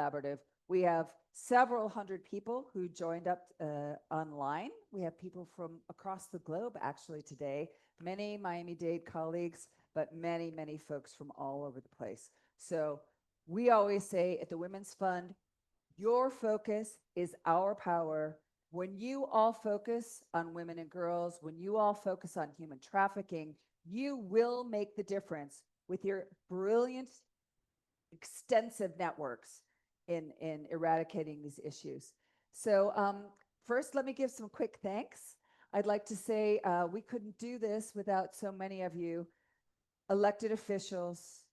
collaborative. We have several hundred people who joined up online. We have people from across the globe actually today, many Miami-Dade colleagues, but many, many folks from all over the place. So we always say at the Women's Fund, your focus is our power. When you all focus on women and girls, when you all focus on human trafficking, you will make the difference with your brilliant, extensive networks in eradicating these issues. So first, let me give some quick thanks. I'd like to say we couldn't do this without so many of you, elected officials,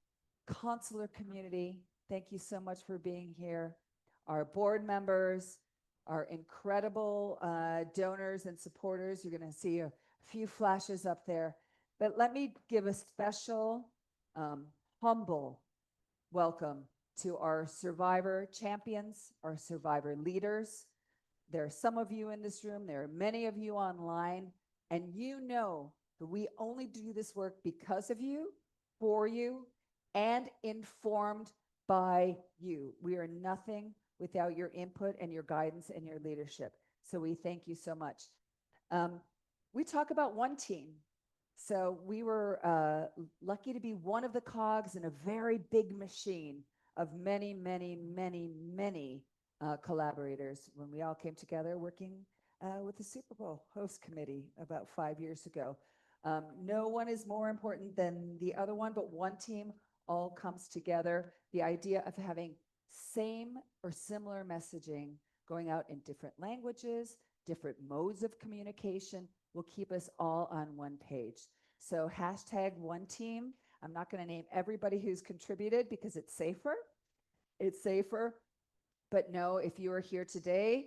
consular community. Thank you so much for being here. Our board members, our incredible donors and supporters. You're going to see a few flashes up there. But let me give a special, humble welcome to our survivor champions, our survivor leaders. There are some of you in this room, there are many of you online, and you know that we only do this work because of you, for you, and informed by you. We are nothing without your input and your guidance and your leadership. So we thank you so much. We talk about one team. So we were lucky to be one of the cogs in a very big machine of many, many, many, many collaborators when we all came together working with the Super Bowl host committee about 5 years ago. No one is more important than the other one, but one team all comes together. The idea of having same or similar messaging going out in different languages, different modes of communication will keep us all on one page. So hashtag one team. I'm not going to name everybody who's contributed because it's safer. It's safer. But no, if you are here today,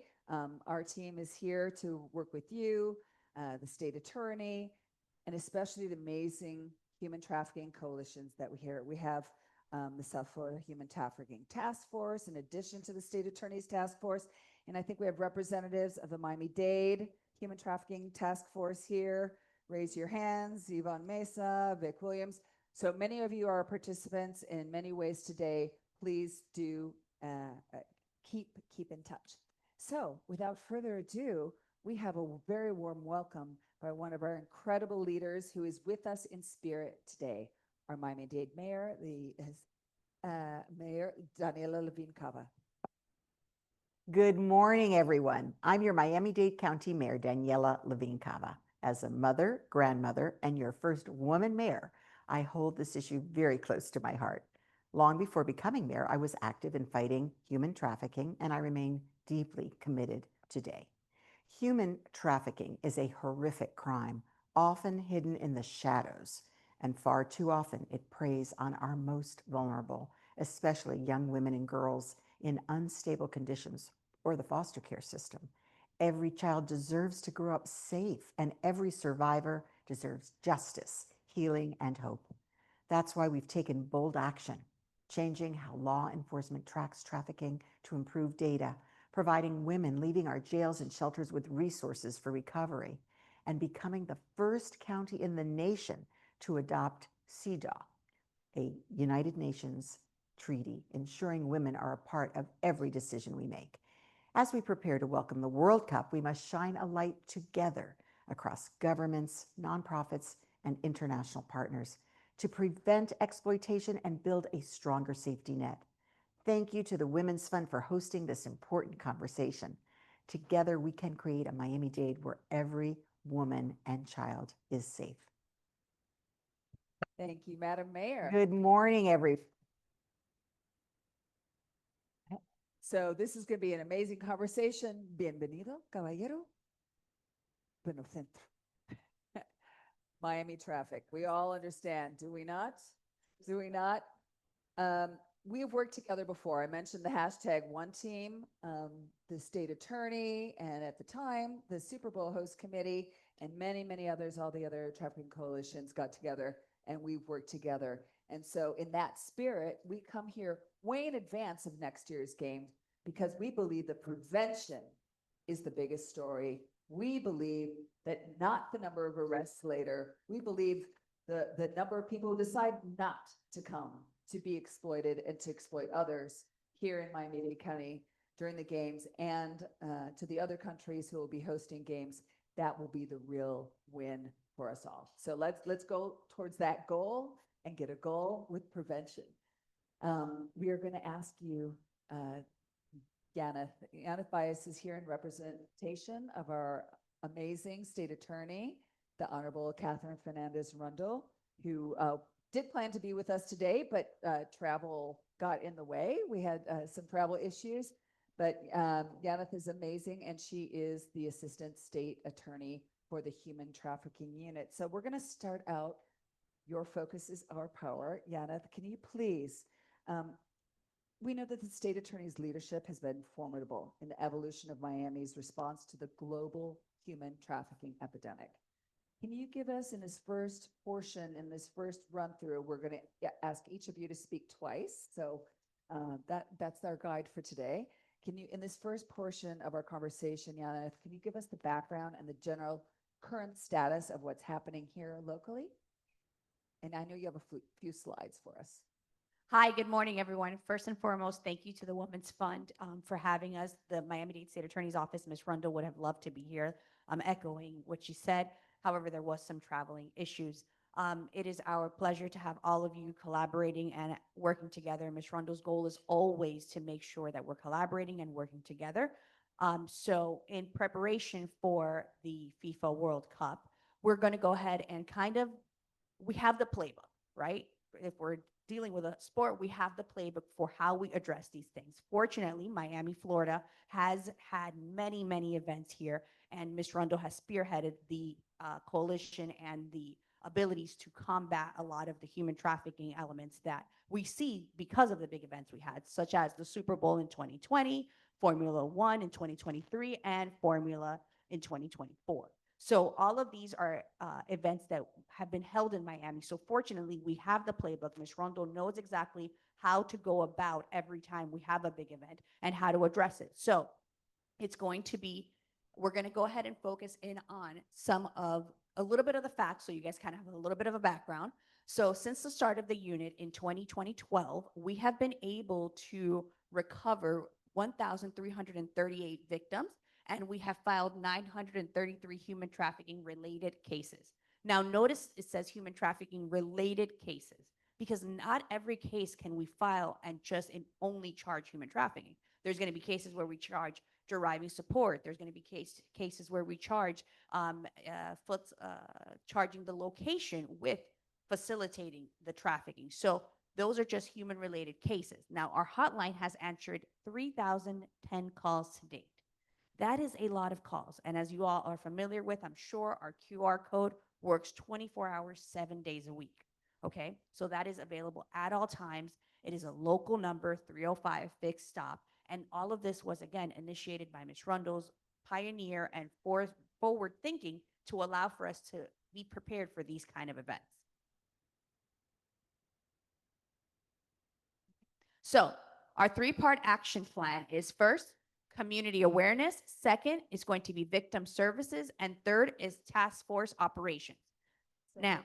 our team is here to work with you, the state attorney, and especially the amazing human trafficking coalitions that we hear. We have the South Florida Human Trafficking Task Force, in addition to the state attorney's task force. And I think we have representatives of the Miami-Dade Human Trafficking Task Force here. Raise your hands, Yvonne Mesa, Vic Williams. So many of you are participants in many ways today. Please do keep in touch. So without further ado, we have a very warm welcome by one of our incredible leaders who is with us in spirit today, our Miami-Dade Mayor, Mayor Daniella Levine Cava. Good morning, everyone. I'm your Miami-Dade County Mayor, Daniella Levine Cava. As a mother, grandmother, and your first woman mayor, I hold this issue very close to my heart. Long before becoming mayor, I was active in fighting human trafficking, and I remain deeply committed today. Human trafficking is a horrific crime, often hidden in the shadows, and far too often it preys on our most vulnerable, especially young women and girls in unstable conditions or the foster care system. Every child deserves to grow up safe, and every survivor deserves justice, healing, and hope. That's why we've taken bold action, changing how law enforcement tracks trafficking to improve data, providing women leaving our jails and shelters with resources for recovery, and becoming the first county in the nation to adopt CEDAW, a United Nations treaty ensuring women are a part of every decision we make. As we prepare to welcome the World Cup, we must shine a light together across governments, nonprofits, and international partners to prevent exploitation and build a stronger safety net. Thank you to the Women's Fund for hosting this important conversation. Together, we can create a Miami-Dade where every woman and child is safe. Thank you, Madam Mayor. Good morning, everyone. So this is going to be an amazing conversation. Bienvenido, caballero. Bueno centro. Miami traffic. We all understand, do we not? Do we not? We have worked together before. I mentioned the hashtag one team, the state attorney, and at the time, the Super Bowl host committee, and many, many others, all the other trafficking coalitions got together, and we've worked together. And so in that spirit, we come here way in advance of next year's game because we believe that prevention is the biggest story. We believe that not the number of arrests later. We believe the number of people who decide not to come to be exploited and to exploit others. here in Miami-Dade County during the games and to the other countries who will be hosting games, that will be the real win for us all. So let's go towards that goal and get a goal with prevention. We are going to ask you, Yaneth. Yaneth Bias is here in representation of our amazing state attorney, the Honorable Katherine Fernandez Rundle, who did plan to be with us today, but travel got in the way. We had some travel issues, but Yaneth is amazing, and she is the Assistant State Attorney for the Human Trafficking Unit. So we're going to start out. Your focus is our power. Yaneth, can you please, we know that the state attorney's leadership has been formidable in the evolution of Miami's response to the global human trafficking epidemic. Can you give us in this first portion, in this first run through, we're going to ask each of you to speak twice. So that's our guide for today. Can you, in this first portion of our conversation, Yaneth, can you give us the background and the general current status of what's happening here locally? And I know you have a few slides for us. Hi, good morning, everyone. First and foremost, thank you to the Women's Fund for having us. The Miami-Dade State Attorney's Office, Ms. Rundle, would have loved to be here. I'm echoing what she said. However, there was some traveling issues. It is our pleasure to have all of you collaborating and working together. Ms. Rundle's goal is always to make sure that we're collaborating and working together. So in preparation for the FIFA World Cup, we're going to go ahead and we have the playbook, right? If we're dealing with a sport, we have the playbook for how we address these things. Fortunately, Miami, Florida has had many, many events here, and Ms. Rundle has spearheaded the coalition and the abilities to combat a lot of the human trafficking elements that we see because of the big events we had, such as the Super Bowl in 2020, Formula One in 2023, and Formula in 2024. So all of these are events that have been held in Miami. So fortunately, we have the playbook. Ms. Rundle knows exactly how to go about every time we have a big event and how to address it. So it's going to be, we're going to go ahead and focus in on a little bit of the facts so you guys kind of have a little bit of a background. So since the start of the unit in 2012, we have been able to recover 1,338 victims, and we have filed 933 human trafficking related cases. Now notice it says human trafficking related cases, because not every case can we file and just only charge human trafficking. There's going to be cases where we charge deriving support. There's going to be cases where we charge charging the location with facilitating the trafficking. So those are just human related cases. Now our hotline has answered 3,010 calls to date. That is a lot of calls. And as you all are familiar with, I'm sure our QR code works 24 hours, 7 days a week. Okay, so that is available at all times. It is a local number, 305 fixed stop. And all of this was, again, initiated by Ms. Rundle's pioneer and forward thinking to allow for us to be prepared for these kind of events. So our three-part action plan is first, community awareness. Second is going to be victim services. And third is task force operations. So Now,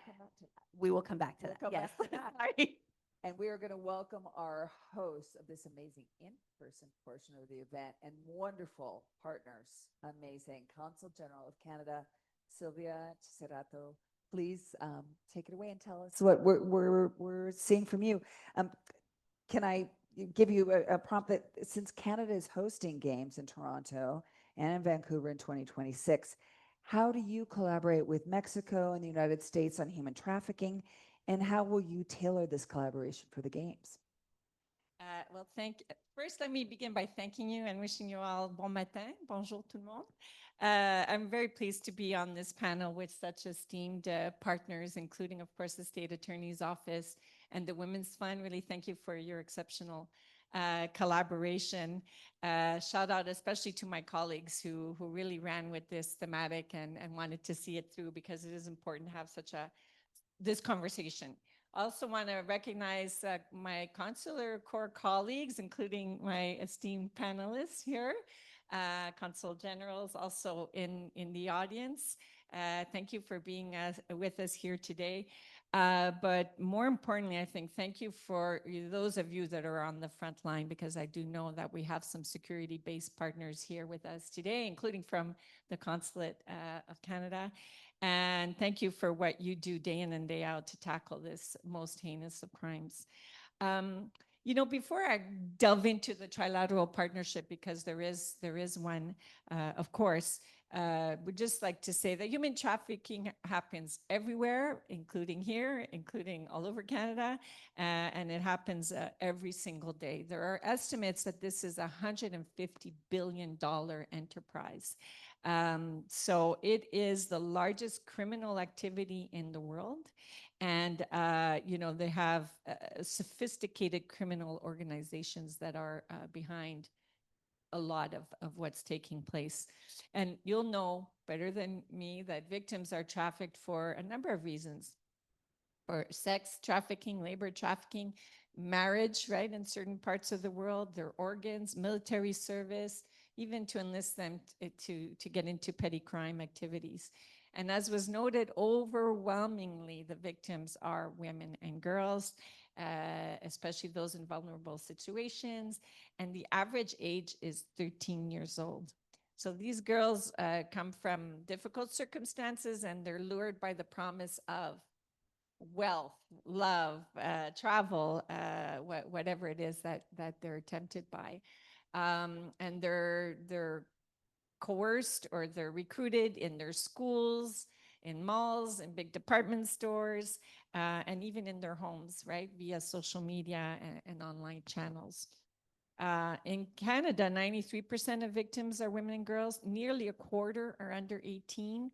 we will come back to we will that. come back to that. Yes. Yes. Sorry. And we are going to welcome our hosts of this amazing in-person portion of the event and wonderful partners. Amazing. Consul General of Canada, Sylvia Cerato. Please take it away and tell us what we're seeing from you. Can I give you a prompt that since Canada is hosting games in Toronto and in Vancouver in 2026, how do you collaborate with Mexico and the United States on human trafficking? And how will you tailor this collaboration for the games? Well, first, let me begin by thanking you and wishing you all bon matin. Bonjour tout le monde. I'm very pleased to be on this panel with such esteemed partners, including, of course, the State Attorney's Office and the Women's Fund. Really thank you for your exceptional collaboration. Shout out especially to my colleagues who really ran with this thematic and wanted to see it through, because it is important to have this conversation. I also want to recognize my consular corps colleagues, including my esteemed panelists here, consul generals also in the audience. Thank you for being with us here today. But more importantly, I think thank you for those of you that are on the front line, because I do know that we have some security-based partners here with us today, including from the Consulate of Canada. And thank you for what you do day in and day out to tackle this most heinous of crimes. Before I delve into the trilateral partnership, because there is one, of course, would just like to say that human trafficking happens everywhere, including here, including all over Canada, and it happens every single day. There are estimates that this is a $150 billion enterprise. So it is the largest criminal activity in the world. And, they have sophisticated criminal organizations that are behind a lot of what's taking place. And you'll know better than me that victims are trafficked for a number of reasons. For sex trafficking, labor trafficking, marriage, right, in certain parts of the world, their organs, military service, even to enlist them to get into petty crime activities. And as was noted, overwhelmingly, the victims are women and girls, especially those in vulnerable situations. And the average age is 13 years old. So these girls come from difficult circumstances, and they're lured by the promise of wealth, love, travel, whatever it is that they're tempted by. And they're coerced or they're recruited in their schools, in malls, in big department stores, and even in their homes, right, via social media and online channels. In Canada, 93% of victims are women and girls. Nearly a quarter are under 18.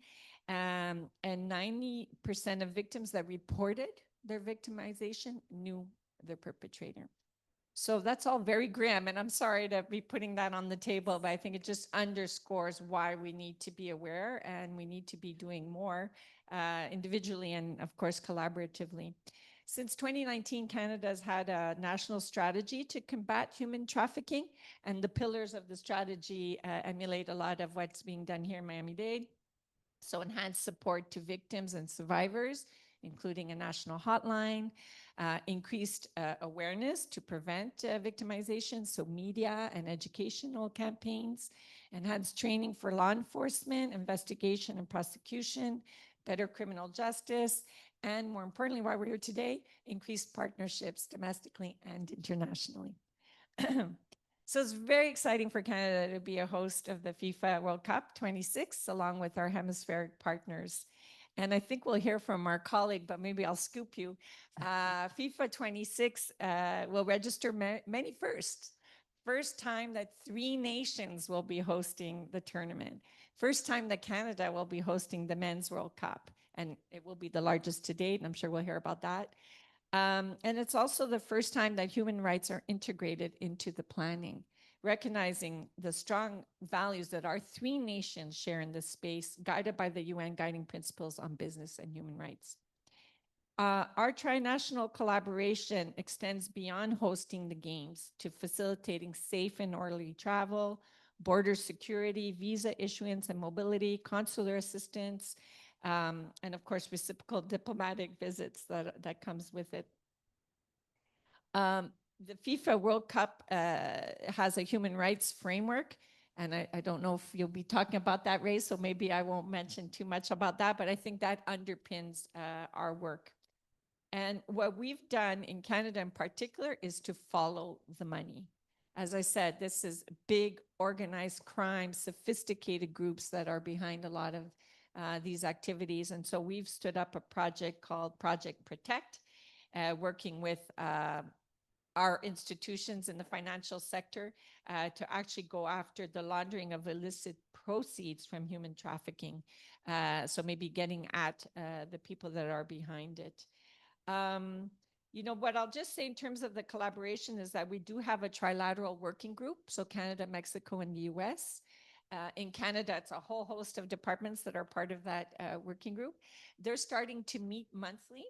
And 90% of victims that reported their victimization knew their perpetrator. So that's all very grim, and I'm sorry to be putting that on the table, but I think it just underscores why we need to be aware and we need to be doing more individually and, of course, collaboratively. Since 2019, Canada has had a national strategy to combat human trafficking, and the pillars of the strategy emulate a lot of what's being done here in Miami-Dade. So enhanced support to victims and survivors, including a national hotline, increased awareness to prevent victimization, so media and educational campaigns, enhanced training for law enforcement, investigation and prosecution, better criminal justice, and more importantly, why we're here today, increased partnerships domestically and internationally. So it's very exciting for Canada to be a host of the FIFA World Cup 26, along with our hemispheric partners. And I think we'll hear from our colleague, but maybe I'll scoop you. FIFA 26 will register many firsts. First time that 3 nations will be hosting the tournament. First time that Canada will be hosting the Men's World Cup. And it will be the largest to date, and I'm sure we'll hear about that. And it's also the first time that human rights are integrated into the planning, recognizing the strong values that our 3 nations share in this space, guided by the UN Guiding Principles on Business and Human Rights. Our trinational collaboration extends beyond hosting the games to facilitating safe and orderly travel, border security, visa issuance and mobility, consular assistance, and of course, reciprocal diplomatic visits that comes with it. The FIFA World Cup has a human rights framework, and I don't know if you'll be talking about that, Ray, so maybe I won't mention too much about that, but I think that underpins our work. And what we've done in Canada in particular is to follow the money. As I said, this is big organized crime, sophisticated groups that are behind a lot of these activities. And so we've stood up a project called Project Protect, working with our institutions in the financial sector to actually go after the laundering of illicit proceeds from human trafficking. So maybe getting at the people that are behind it. What I'll just say in terms of the collaboration is that we do have a trilateral working group, so Canada, Mexico, and the US. In Canada, it's a whole host of departments that are part of that working group. They're starting to meet monthly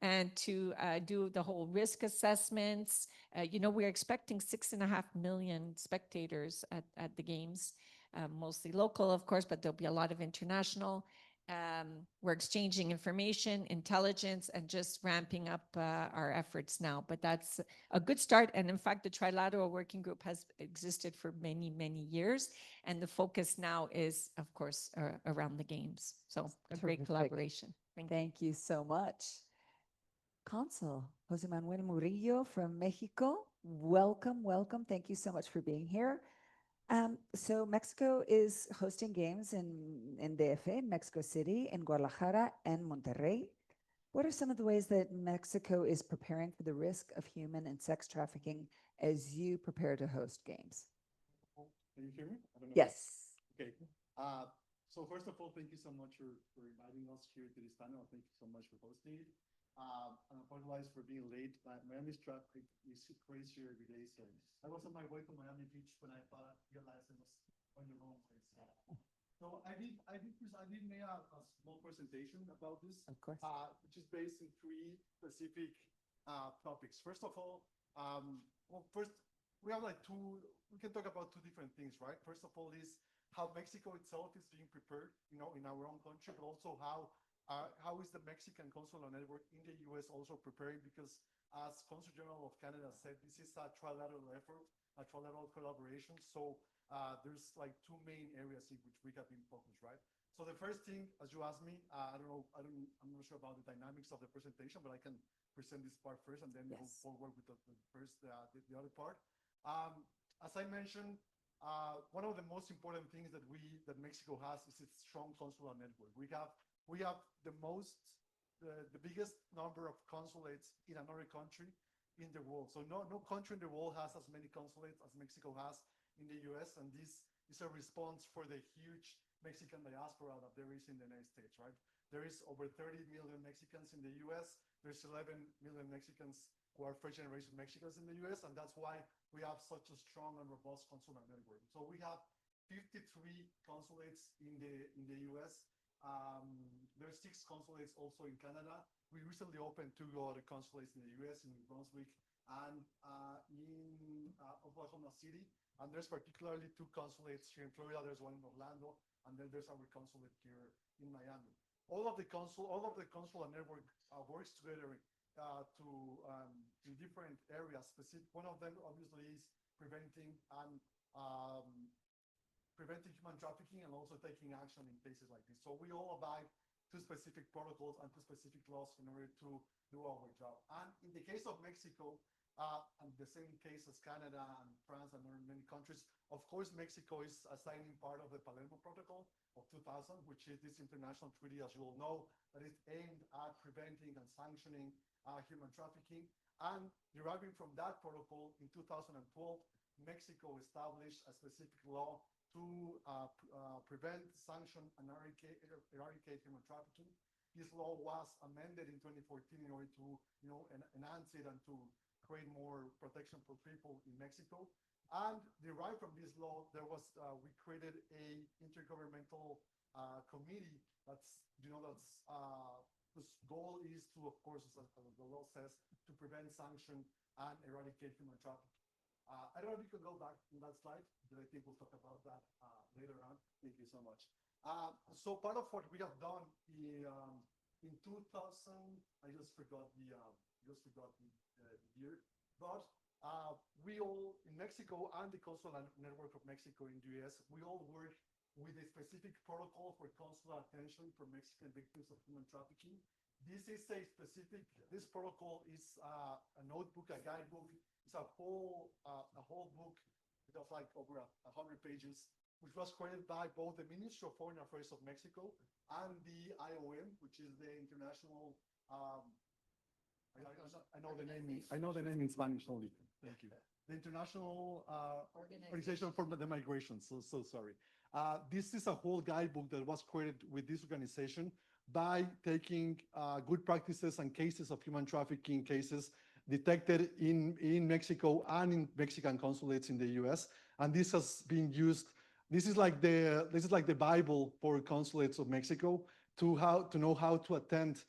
and to do the whole risk assessments. We're expecting 6.5 million spectators at the games, mostly local, of course, but there'll be a lot of international. We're exchanging information, intelligence, and just ramping up our efforts now. But that's a good start. And in fact, the Trilateral Working Group has existed for many, many years. And the focus now is, of course, around the games. So a great Terrific. collaboration. Thank you. Thank you so much. Consul Jose Manuel Murillo from Mexico, welcome, welcome. Thank you so much for being here. So Mexico is hosting games in DF, in Mexico City, in Guadalajara, and Monterrey. What are some of the ways that Mexico is preparing for the risk of human and sex trafficking as you prepare to host games? Can you hear me? I don't know. Yes. Okay. So first of all, thank you so much for inviting us here to this panel. Thank you so much for hosting it. And I apologize for being late. Miami's traffic is crazier every day. So I was on my way to Miami Beach when I realized I was on the wrong place. So I did make a small presentation about this, Of course. which is based in three specific topics. First of all, first we have we can talk about two different things, right? First of all is how Mexico itself is being prepared, in our own country, but also how is the Mexican consular network in the U.S. also preparing? Because as Consulates General of Canada said, this is a trilateral effort, a trilateral collaboration. So there's like two main areas in which we have been focused, right? So the first thing, as you asked me, I'm not sure about the dynamics of the presentation, but I can present this part first and then Yes. go forward with the other part. As I mentioned, one of the most important things that Mexico has is its strong consular network. We have the biggest number of consulates in another country in the world. So no country in the world has as many consulates as Mexico has in the US, and this is a response for the huge Mexican diaspora that there is in the United States, right? There is over 30 million Mexicans in the US. There's 11 million Mexicans who are first generation Mexicans in the US, and that's why we have such a strong and robust consular network. So we have 53 consulates in the US. There's 6 consulates also in Canada. We recently opened 2 other consulates in the US, in New Brunswick and in Oklahoma City. And there's particularly 2 consulates here in Florida. There's one in Orlando, and then there's our consulate here in Miami. All of the consular network works together in different areas. One of them obviously is preventing human trafficking and also taking action in cases like this. So we all abide to specific protocols and to specific laws in order to do our job. And in the case of Mexico, and the same case as Canada and France and many countries, of course, Mexico is signing part of the Palermo Protocol of 2000, which is this international treaty, as you all know, that is aimed at preventing and sanctioning human trafficking. And deriving from that protocol, in 2012, Mexico established a specific law to prevent, sanction, and eradicate human trafficking. This law was amended in 2014 in order to, enhance it and to create more protection for people in Mexico. And derived from this law, we created a intergovernmental committee whose goal is to, of course, as the law says, to prevent, sanction, and eradicate human trafficking. I don't know if you can go back to that slide, but I think we'll talk about that later on. Thank you so much. So part of what we have done in 2000, I just forgot the year, but we all in Mexico and the consular network of Mexico in the US, we all work with a specific protocol for consular attention for Mexican victims of human trafficking. This protocol is a notebook, a guidebook. It's a whole book of like over 100 pages, which was created by both the Ministry of Foreign Affairs of Mexico and the IOM, which is the international. I know the name in Spanish only. Thank you. The International Organization for the Migration. So sorry. This is a whole guidebook that was created with this organization by taking good practices and cases of human trafficking cases detected in Mexico and in Mexican consulates in the US. And this has been used. This is like the Bible for consulates of Mexico to know how to attend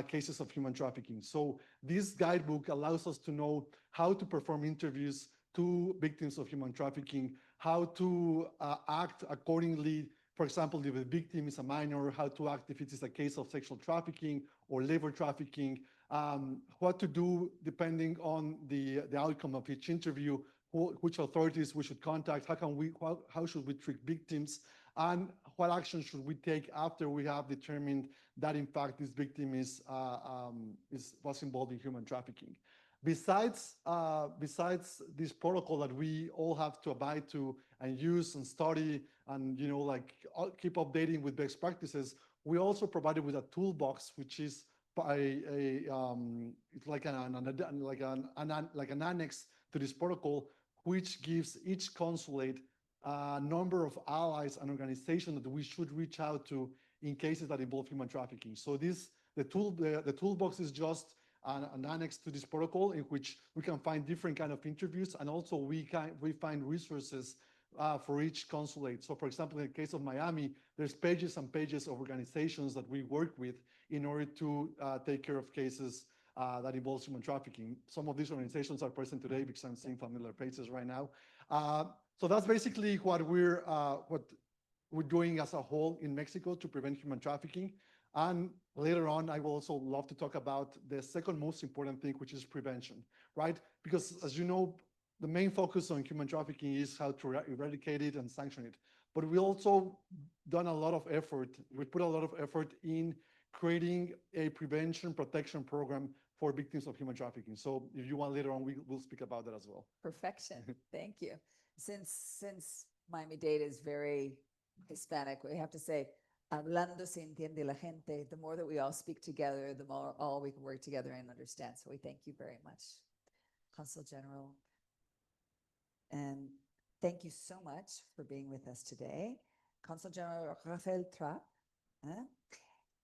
cases of human trafficking. So this guidebook allows us to know how to perform interviews to victims of human trafficking, how to act accordingly for example, if the victim is a minor, how to act if it is a case of sexual trafficking or labor trafficking, what to do depending on the outcome of each interview, which authorities we should contact, how should we treat victims, and what action should we take after we have determined that in fact this victim was involved in human trafficking. Besides this protocol that we all have to abide to and use and study and keep updating with best practices, we also provided with a toolbox, which is it's like an annex to this protocol, which gives each consulate a number of allies and organizations that we should reach out to in cases that involve human trafficking. So the toolbox is just an annex to this protocol in which we can find different kind of interviews, and also we find resources for each consulate. So for example, in the case of Miami, there's pages and pages of organizations that we work with in order to take care of cases that involves human trafficking. Some of these organizations are present today because I'm seeing familiar faces right now. So that's basically what we're doing as a whole in Mexico to prevent human trafficking. And later on, I will also love to talk about the second most important thing, which is prevention, right? Because as you know, the main focus on human trafficking is how to eradicate it and sanction it. But we also done a lot of effort. We put a lot of effort in creating a prevention protection program for victims of human trafficking. So if you want later on, we'll speak about that as well. Perfection. Thank you. Since Miami-Dade is very Hispanic, we have to say, hablando se entiende la gente, the more that we all speak together, the more all we can work together and understand. So we thank you very much, Consul General. And thank you so much for being with us today. Consul General Rafael Trapp.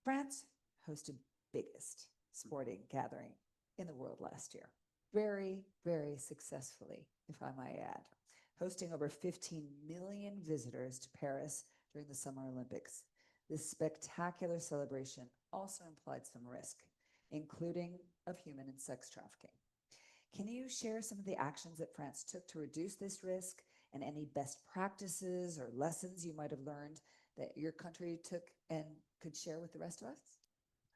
France hosted biggest sporting gathering in the world last year. Very, very successfully, if I might add, hosting over 15 million visitors to Paris during the Summer Olympics. This spectacular celebration also implied some risk, including of human and sex trafficking. Can you share some of the actions that France took to reduce this risk and any best practices or lessons you might have learned that your country took and could share with the rest of us?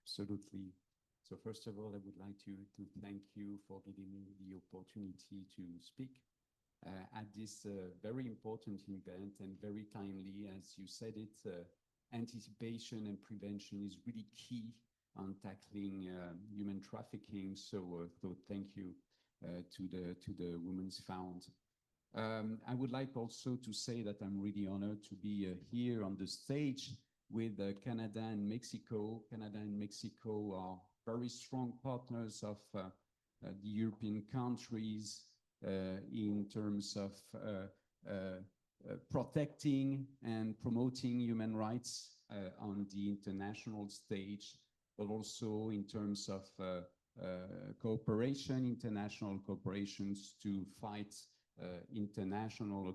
Absolutely. So first of all, I would like to thank you for giving me the opportunity to speak at this very important event and very timely. As you said it, anticipation and prevention is really key on tackling human trafficking. So thank you to the Women's Fund. I would like also to say that I'm really honored to be here on the stage with Canada and Mexico. Canada and Mexico are very strong partners of the European countries in terms of protecting and promoting human rights on the international stage, but also in terms of international cooperations to fight international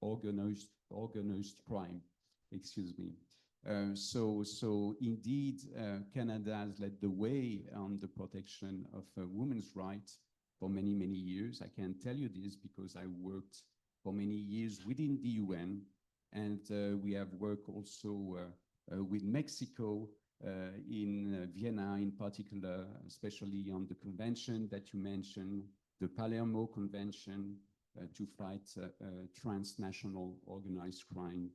organized crime. Excuse me. So indeed, Canada has led the way on the protection of women's rights for many, many years. I can tell you this because I worked for many years within the UN, and we have worked also with Mexico in Vienna in particular, especially on the convention that you mentioned, the Palermo Convention to fight transnational organized crime.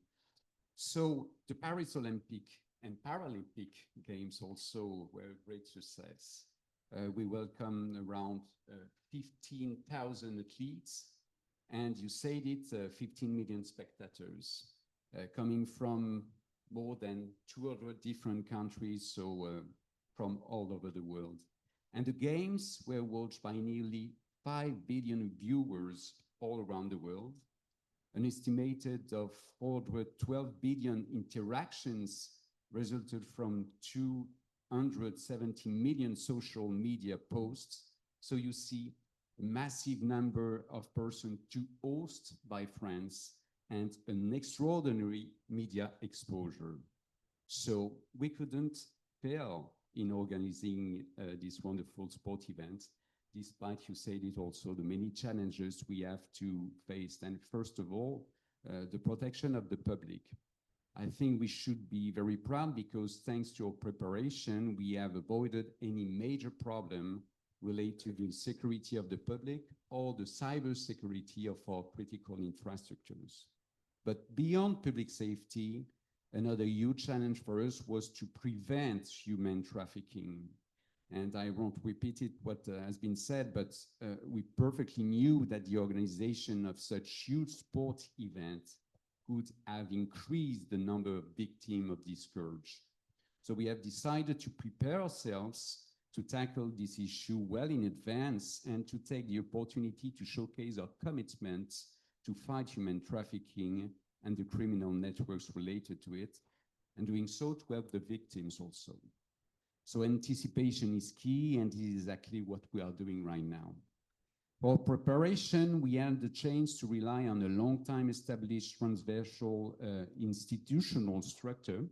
So the Paris Olympic and Paralympic Games also were a great success. We welcomed around 15,000 athletes, and you said it, 15 million spectators coming from more than 200 different countries, so from all over the world. And the games were watched by nearly 5 billion viewers all around the world. An estimated of 412 billion interactions resulted from 270 million social media posts. So you see a massive number of persons to host by France and an extraordinary media exposure. So we couldn't fail in organizing this wonderful sport event, despite, you said it also, the many challenges we have to face. And first of all, the protection of the public. I think we should be very proud because thanks to our preparation, we have avoided any major problem related to the security of the public or the cyber security of our critical infrastructures. But beyond public safety, another huge challenge for us was to prevent human trafficking. And I won't repeat it what has been said, but we perfectly knew that the organization of such huge sport events could have increased the number of victims of this scourge. So we have decided to prepare ourselves to tackle this issue well in advance and to take the opportunity to showcase our commitment to fight human trafficking and the criminal networks related to it, and doing so to help the victims also. So anticipation is key, and this is exactly what we are doing right now. For preparation, we had the chance to rely on a long-time established transversal institutional structure.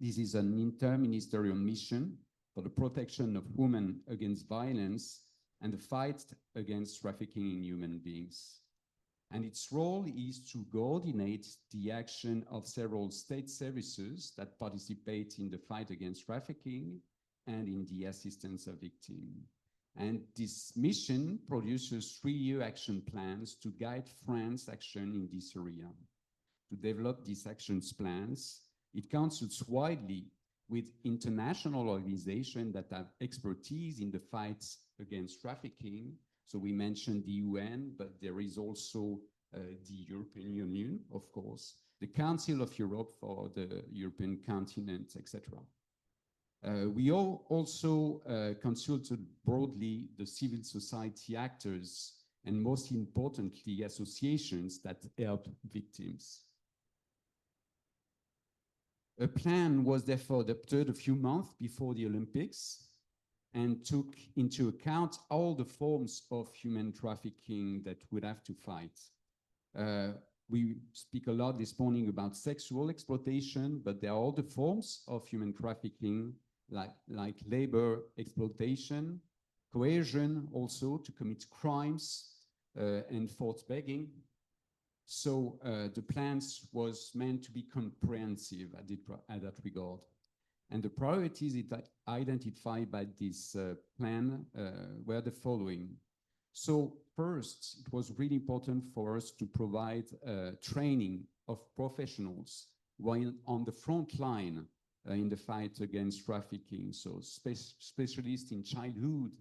This is an inter-ministerial mission for the protection of women against violence and the fight against trafficking in human beings. And its role is to coordinate the action of several state services that participate in the fight against trafficking and in the assistance of victims. And this mission produces 3-year action plans to guide France's action in this area. To develop these action plans, it consults widely with international organizations that have expertise in the fight against trafficking. So we mentioned the UN, but there is also the European Union, of course, the Council of Europe for the European continent, etc. We also consulted broadly the civil society actors and most importantly, associations that help victims. A plan was therefore adopted a few months before the Olympics and took into account all the forms of human trafficking that we'd have to fight. We speak a lot this morning about sexual exploitation, but there are other forms of human trafficking like labor exploitation, coercion also to commit crimes, and forced begging. So the plans was meant to be comprehensive at that regard. And the priorities identified by this plan were the following. So first, it was really important for us to provide training of professionals while on the front line in the fight against trafficking. So specialists in childhood,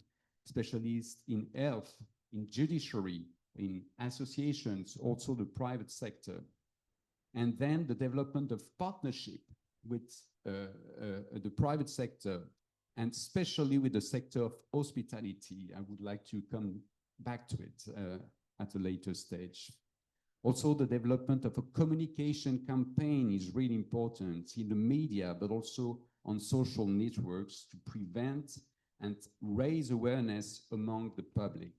specialists in health, in judiciary, in associations, also the private sector. And then the development of partnership with the private sector, and especially with the sector of hospitality. I would like to come back to it at a later stage. Also, the development of a communication campaign is really important in the media, but also on social networks to prevent and raise awareness among the public.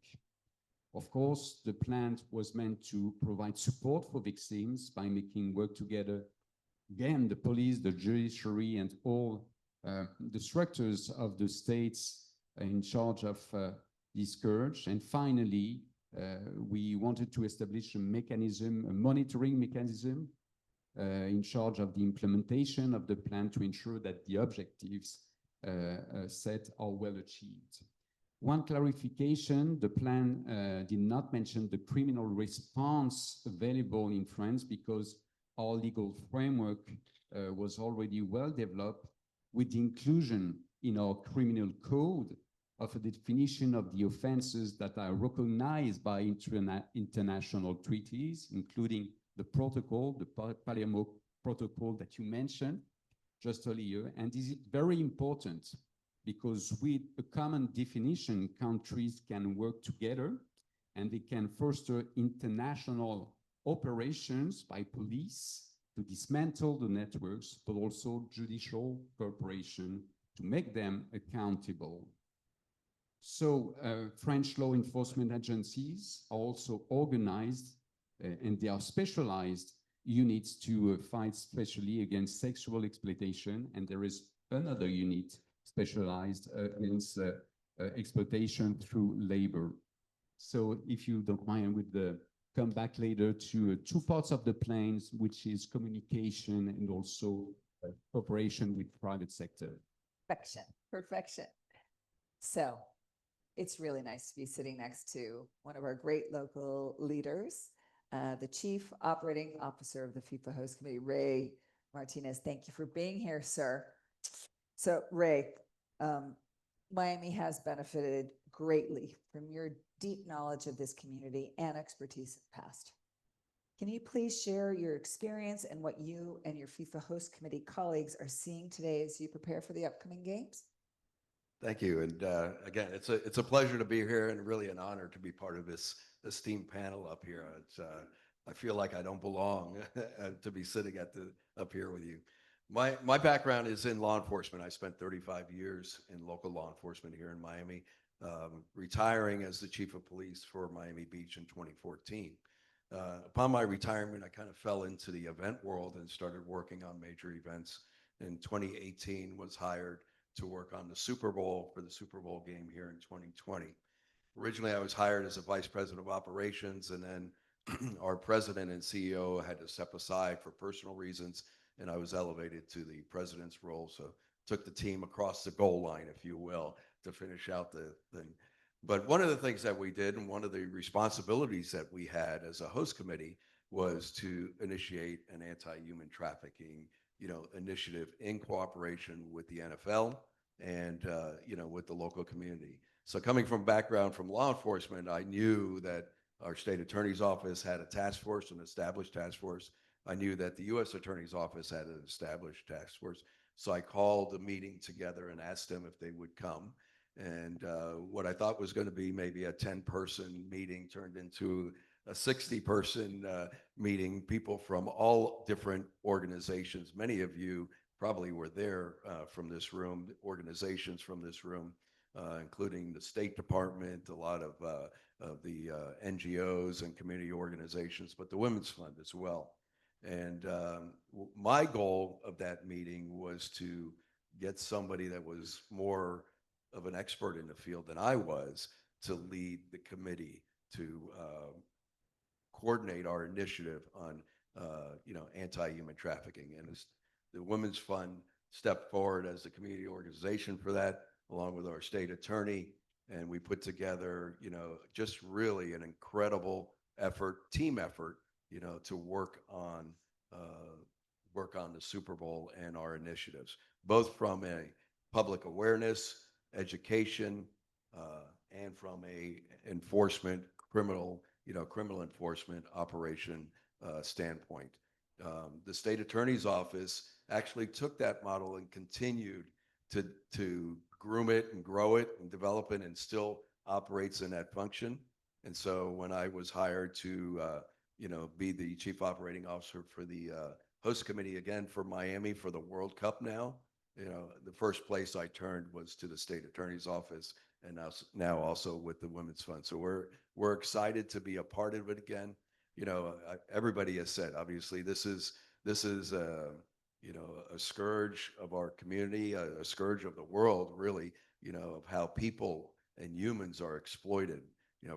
Of course, the plan was meant to provide support for victims by making work together, again, the police, the judiciary, and all the structures of the states in charge of this scourge. And finally, we wanted to establish a mechanism, a monitoring mechanism in charge of the implementation of the plan to ensure that the objectives set are well achieved. One clarification, the plan did not mention the criminal response available in France because our legal framework was already well developed with the inclusion in our criminal code of a definition of the offenses that are recognized by international treaties, including the protocol, the Palermo Protocol that you mentioned just earlier. And this is very important because with a common definition, countries can work together and they can foster international operations by police to dismantle the networks, but also judicial cooperation to make them accountable. So French law enforcement agencies are also organized and they are specialized units to fight especially against sexual exploitation. And there is another unit specialized against exploitation through labor. So if you don't mind with the come back later to two parts of the plans, which is communication and also cooperation with private sector. Perfection, perfection. So it's really nice to be sitting next to one of our great local leaders, the Chief Operating Officer of the FIFA Host Committee, Ray Martinez. Thank you for being here, sir. So Ray, Miami has benefited greatly from your deep knowledge of this community and expertise in the past. Can you please share your experience and what you and your FIFA Host Committee colleagues are seeing today as you prepare for the upcoming games? Thank you. And again, it's a pleasure to be here and really an honor to be part of this esteemed panel up here. I feel like I don't belong to be sitting up here with you. My background is in law enforcement. I spent 35 years in local law enforcement here in Miami, retiring as the chief of police for Miami Beach in 2014. Upon my retirement, I kind of fell into the event world and started working on major events. In 2018, was hired to work on the Super Bowl for the Super Bowl game here in 2020. Originally, I was hired as a vice president of operations, and then our president and CEO had to step aside for personal reasons, and I was elevated to the president's role. So took the team across the goal line, if you will, to finish out the thing. But one of the things that we did, and one of the responsibilities that we had as a host committee, was to initiate an anti-human trafficking, initiative in cooperation with the NFL and, with the local community. So coming from background from law enforcement, I knew that our state attorney's office had a task force, an established task force. I knew that the U.S. Attorney's Office had an established task force. So I called a meeting together and asked them if they would come. And what I thought was going to be maybe a 10-person meeting turned into a 60-person meeting, people from all different organizations. Many of you probably were there from this room, organizations from this room, including the State Department, a lot of the NGOs and community organizations, but the Women's Fund as well. And my goal of that meeting was to get somebody that was more of an expert in the field than I was to lead the committee to coordinate our initiative on, anti-human trafficking. And the Women's Fund stepped forward as the community organization for that, along with our state attorney. And we put together, just really an incredible effort, team effort, to work on the Super Bowl and our initiatives, both from a public awareness, education, and from a enforcement, criminal enforcement operation standpoint. The state attorney's office actually took that model and continued to groom it and grow it and develop it, and still operates in that function. And so when I was hired to be the chief operating officer for the host committee again for Miami for the World Cup now, the first place I turned was to the state attorney's office, and now also with the Women's Fund. So we're excited to be a part of it again. Everybody has said, obviously, this is a scourge of our community, a scourge of the world, really, of how people and humans are exploited,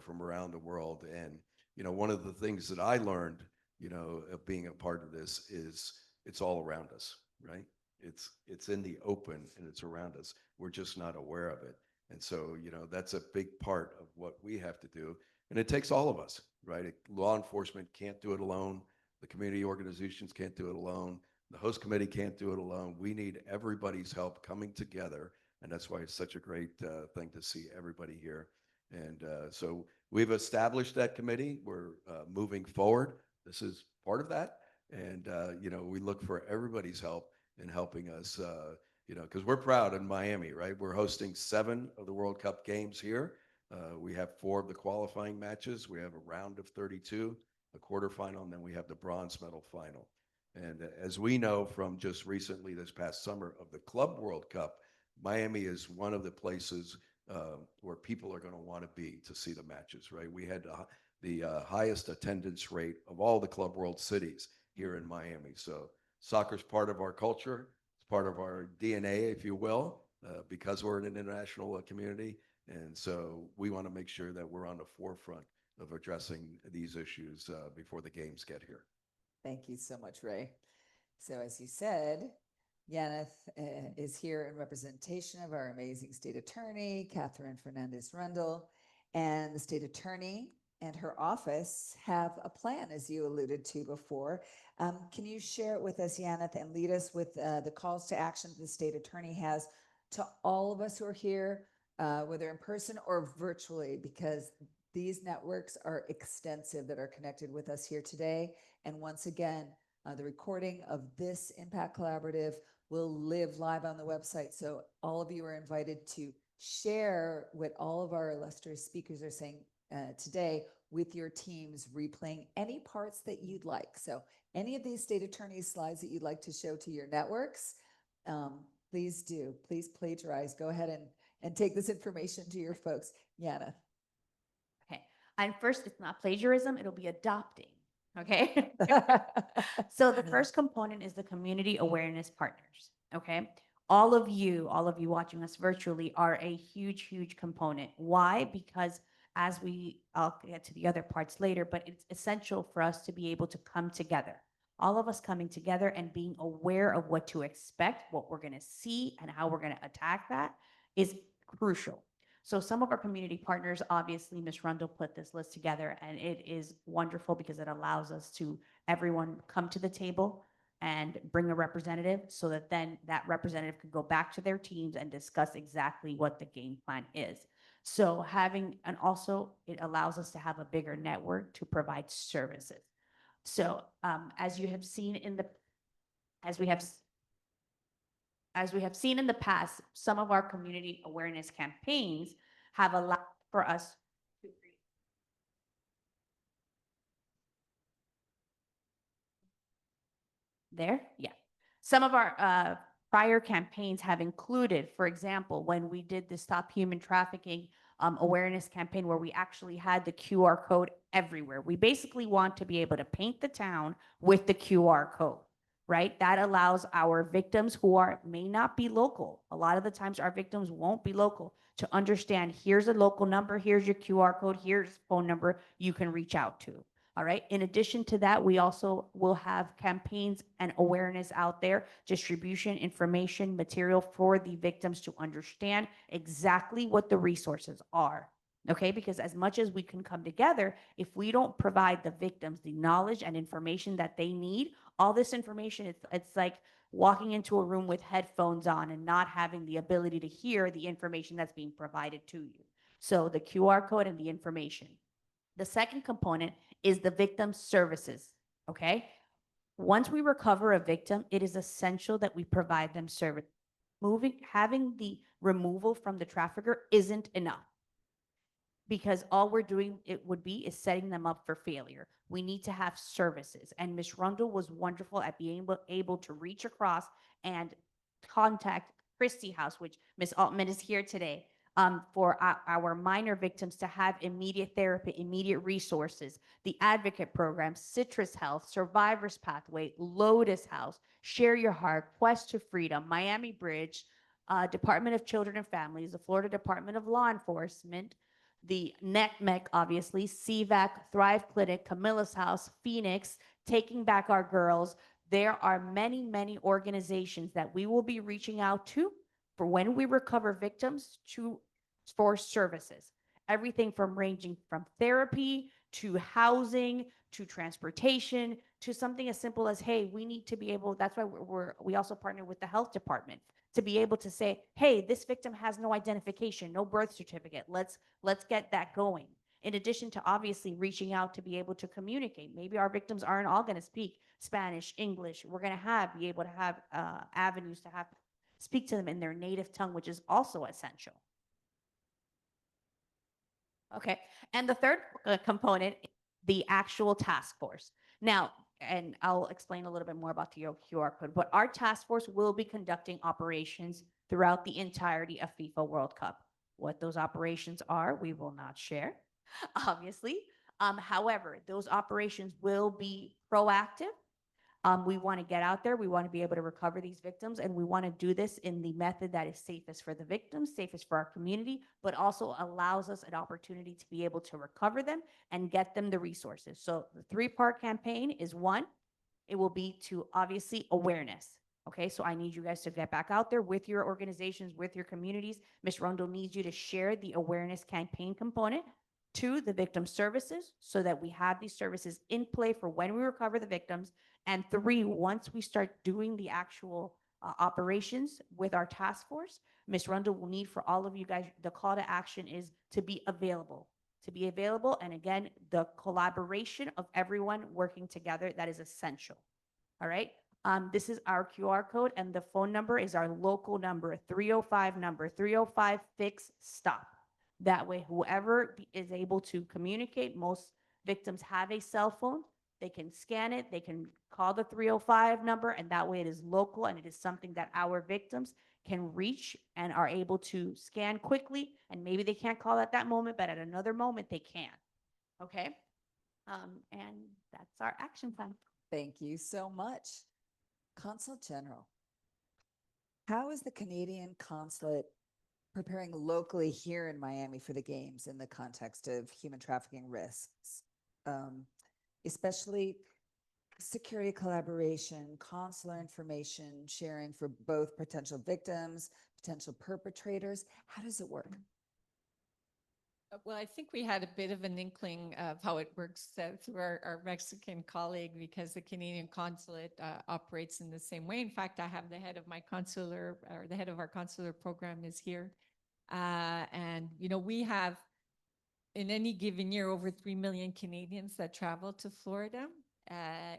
from around the world. And, one of the things that I learned, of being a part of this is it's all around us, right? It's in the open and it's around us. We're just not aware of it. And so, that's a big part of what we have to do. And it takes all of us, right? Law enforcement can't do it alone. The community organizations can't do it alone. The host committee can't do it alone. We need everybody's help coming together. And that's why it's such a great thing to see everybody here. And so we've established that committee. We're moving forward. This is part of that. And, we look for everybody's help in helping us, because we're proud in Miami, right? We're hosting 7 of the World Cup games here. We have 4 of the qualifying matches. We have a round of 32, a quarterfinal, and then we have the bronze medal final. And as we know from just recently this past summer of the Club World Cup, Miami is one of the places where people are going to want to be to see the matches, right? We had the highest attendance rate of all the Club World cities here in Miami. So soccer's part of our culture. It's part of our DNA, if you will, because we're an international community. And so we want to make sure that we're on the forefront of addressing these issues before the games get here. Thank you so much, Ray. So as you said, Yaneth is here in representation of our amazing state attorney, Katherine Fernandez Rundle, and the state attorney and her office have a plan, as you alluded to before. Can you share it with us, Yaneth, and lead us with the calls to action the state attorney has to all of us who are here, whether in person or virtually, because these networks are extensive that are connected with us here today. And once again, the recording of this Impact Collaborative will live live on the website. So all of you are invited to share what all of our illustrious speakers are saying today with your teams, replaying any parts that you'd like. So any of these state attorneys slides that you'd like to show to your networks, please do. Please plagiarize. Go ahead and take this information to your folks. Yana. Okay. And first, it's not plagiarism, it'll be adopting. Okay. So the first component is the community awareness partners. Okay. All of you watching us virtually are a huge, huge component. Why? Because I'll get to the other parts later, but it's essential for us to be able to come together. All of us coming together and being aware of what to expect, what we're going to see, and how we're going to attack that is crucial. So some of our community partners, obviously, Ms. Rundle put this list together, and it is wonderful because it allows us to everyone come to the table and bring a representative so that then that representative could go back to their teams and discuss exactly what the game plan is. So and also it allows us to have a bigger network to provide services. So as we have seen in the past, some of our community awareness campaigns have allowed for us to create. There, yeah. Some of our prior campaigns have included, for example, when we did the Stop Human Trafficking awareness campaign, where we actually had the QR code everywhere. We basically want to be able to paint the town with the QR code. Right? That allows our victims who may not be local. A lot of the times our victims won't be local to understand, here's a local number, here's your QR code, here's a phone number you can reach out to. All right. In addition to that, we also will have campaigns and awareness out there, distribution, information, material for the victims to understand exactly what the resources are. Okay, because as much as we can come together, if we don't provide the victims the knowledge and information that they need, all this information, it's like walking into a room with headphones on and not having the ability to hear the information that's being provided to you. So the QR code and the information. The second component is the victim services, okay? Once we recover a victim, it is essential that we provide them service. Having the removal from the trafficker isn't enough, because all we're doing is setting them up for failure. We need to have services. And Ms. Rundle was wonderful at being able to reach across and contact Christie House, which Ms. Altman is here today, for our minor victims to have immediate therapy, immediate resources, the advocate program, Citrus Health, Survivors Pathway, Lotus House, Share Your Heart, Quest to Freedom, Miami Bridge, Department of Children and Families, the Florida Department of Law Enforcement, the NETMEC, obviously, CVAC, Thrive Clinic, Camilla's House, Phoenix, Taking Back Our Girls. There are many, many organizations that we will be reaching out to for when we recover victims for services. Everything from ranging from therapy to housing to transportation to something as simple as, hey, we need to be able, that's why we also partner with the health department to be able to say, hey, this victim has no identification, no birth certificate. Let's get that going. In addition to obviously reaching out to be able to communicate. Maybe our victims aren't all going to speak Spanish, English. We're going to be able to have avenues to speak to them in their native tongue, which is also essential. Okay, and the third component, the actual task force. Now, and I'll explain a little bit more about the QR code, but our task force will be conducting operations throughout the entirety of FIFA World Cup. What those operations are, we will not share, obviously. However, those operations will be proactive. We want to get out there. We want to be able to recover these victims, and we want to do this in the method that is safest for the victims, safest for our community, but also allows us an opportunity to be able to recover them and get them the resources. So the three-part campaign is one, it will be to obviously awareness. Okay, so I need you guys to get back out there with your organizations, with your communities. Ms. Rundle needs you to share the awareness campaign component to the victim services so that we have these services in play for when we recover the victims. And three, once we start doing the actual operations with our task force, Ms. Rundle will need for all of you guys, the call to action is to be available. To be available, and again, the collaboration of everyone working together, that is essential. All right. This is our QR code, and the phone number is our local number, 305 number, 305 fix stop. That way, whoever is able to communicate, most victims have a cell phone. They can scan it, they can call the 305 number, and that way it is local and it is something that our victims can reach and are able to scan quickly. And maybe they can't call at that moment, but at another moment they can. Okay. And that's our action plan. Thank you so much. Consul General, how is the Canadian consulate preparing locally here in Miami for the games in the context of human trafficking risks, especially security collaboration, consular information sharing for both potential victims, potential perpetrators? How does it work? Well, I think we had a bit of an inkling of how it works through our Mexican colleague, because the Canadian consulate operates in the same way. In fact, I have the head of my consular, or the head of our consular program is here. And, you know, we have in any given year over 3 million Canadians that travel to Florida.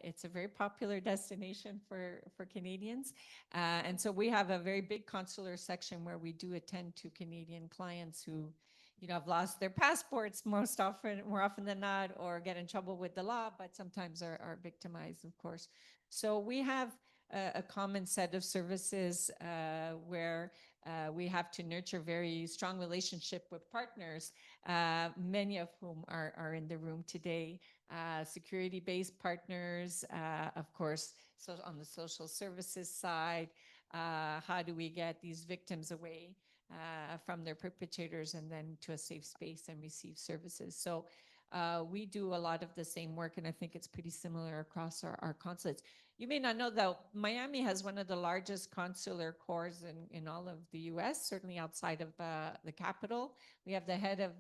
It's a very popular destination for Canadians. And so we have a very big consular section where we do attend to Canadian clients who, you know, have lost their passports more often than not, or get in trouble with the law, but sometimes are victimized, of course. So we have a common set of services where we have to nurture very strong relationship with partners, many of whom are in the room today. Security-based partners, of course, so on the social services side, how do we get these victims away from their perpetrators and then to a safe space and receive services? So we do a lot of the same work, and I think it's pretty similar across our consulates. You may not know, though, Miami has one of the largest consular corps in all of the US, certainly outside of the capital. We have the head of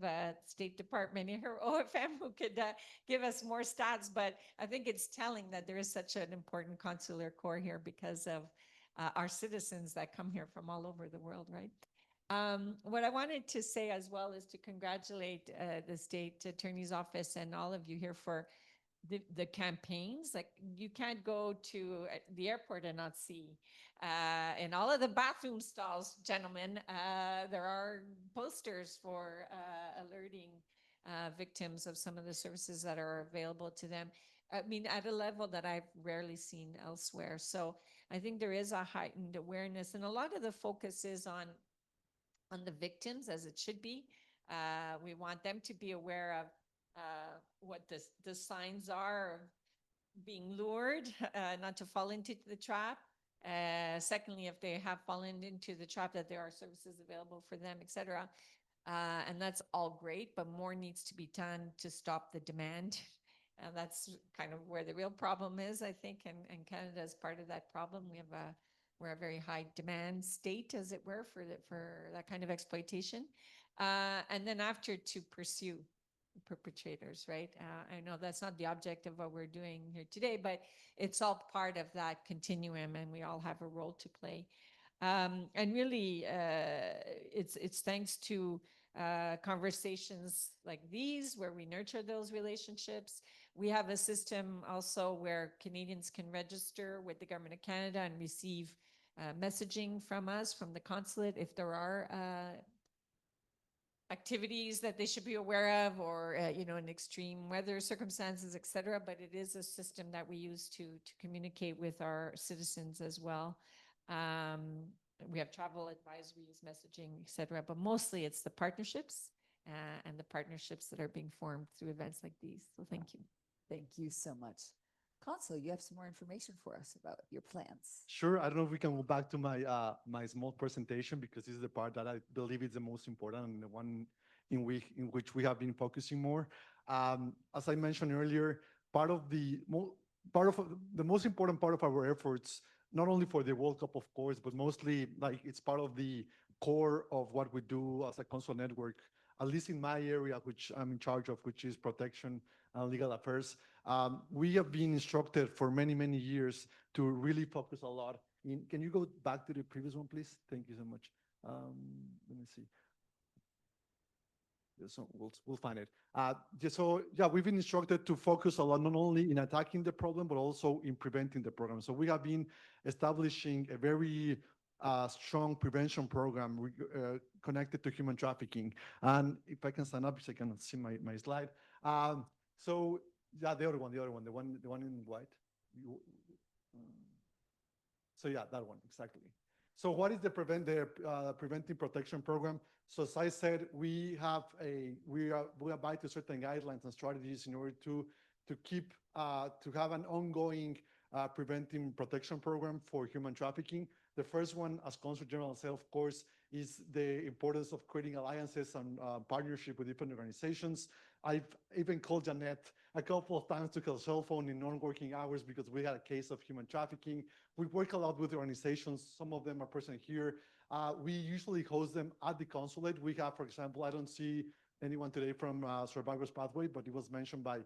State Department here, OFM, who could give us more stats, but I think it's telling that there is such an important consular corps here because of our citizens that come here from all over the world, right? What I wanted to say as well is to congratulate the State Attorney's Office and all of you here for the campaigns. Like, you can't go to the airport and not see in all of the bathroom stalls, gentlemen, there are posters for alerting victims of some of the services that are available to them. I mean, at a level that I've rarely seen elsewhere. So I think there is a heightened awareness, and a lot of the focus is on the victims, as it should be. We want them to be aware of what the signs are of being lured, not to fall into the trap. Secondly, if they have fallen into the trap, that there are services available for them, etc. And that's all great, but more needs to be done to stop the demand. And that's kind of where the real problem is, I think, and Canada is part of that problem. We're a very high demand state, as it were, for that kind of exploitation. And then after, to pursue perpetrators, right? I know that's not the object of what we're doing here today, but it's all part of that continuum, and we all have a role to play. And really, it's thanks to conversations like these where we nurture those relationships. We have a system also where Canadians can register with the Government of Canada and receive messaging from us, from the consulate, if there are activities that they should be aware of, or you know, in extreme weather circumstances, etc. But it is a system that we use to communicate with our citizens as well. We have travel advisories, messaging, etc. But mostly it's the partnerships and the partnerships that are being formed through events like these. So thank you. Thank you so much. Consul, you have some more information for us about your plans. Sure. I don't know if we can go back to my small presentation because this is the part that I believe is the most important and the one in which we have been focusing more. As I mentioned earlier, part of the most important part of our efforts, not only for the World Cup, of course, but mostly like it's part of the core of what we do as a consular network, at least in my area, which I'm in charge of, which is protection and legal affairs. We have been instructed for many, many years to really focus a lot in, can you go back to the previous one, please? Thank you so much. Let me see. So we'll find it. So yeah, we've been instructed to focus a lot, not only in attacking the problem, but also in preventing the problem. So we have been establishing a very strong prevention program connected to human trafficking. And if I can stand up, so I can see my slide. So yeah, the one in white. So yeah, that one, exactly. So what is the preventing protection program? So as I said, we abide to certain guidelines and strategies in order to have an ongoing preventing protection program for human trafficking. The first one, as Consulates General said, of course, is the importance of creating alliances and partnership with different organizations. I've even called Jeanette a couple of times to her cell phone in non-working hours because we had a case of human trafficking. We work a lot with organizations. Some of them are present here. We usually host them at the consulate. We have, for example, I don't see anyone today from Survivors Pathway, but it was mentioned by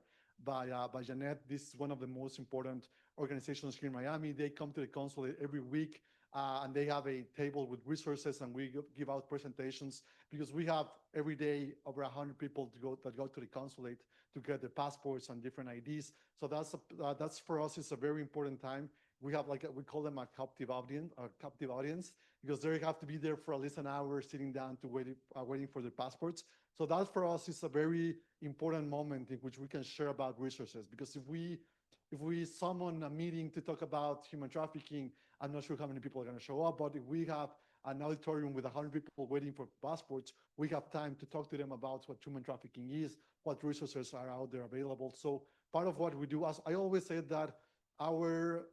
Jeanette. This is one of the most important organizations here in Miami. They come to the consulate every week. And they have a table with resources, and we give out presentations because we have every day over 100 people that go to the consulate to get their passports and different IDs. So that's for us. It's a very important time. We have we call them a captive audience, because they have to be there for at least an hour, sitting down to waiting for their passports. So that for us is a very important moment in which we can share about resources. Because if we summon a meeting to talk about human trafficking, I'm not sure how many people are going to show up, but if we have an auditorium with 100 people waiting for passports, we have time to talk to them about what human trafficking is, what resources are out there available. So part of what we do, as I always say, that our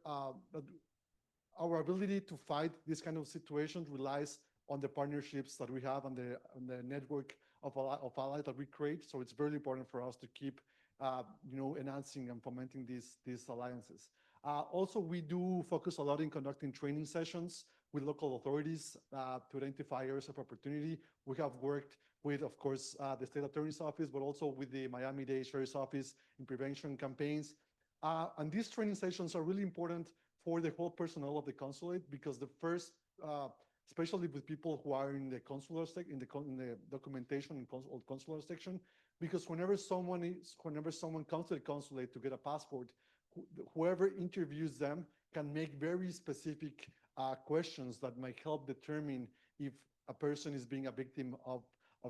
ability to fight this kind of situations relies on the partnerships that we have and the network of allies that we create. So it's very important for us to keep enhancing and fomenting these alliances. Also, we do focus a lot in conducting training sessions with local authorities to identify areas of opportunity. We have worked with, of course, the state attorney's office, but also with the Miami-Dade Sheriff's Office in prevention campaigns. And these training sessions are really important for the whole personnel of the consulate, because the first, especially with people who are in the consular in the documentation and consular section, because whenever someone comes to the consulate to get a passport, whoever interviews them can make very specific questions that might help determine if a person is being a victim of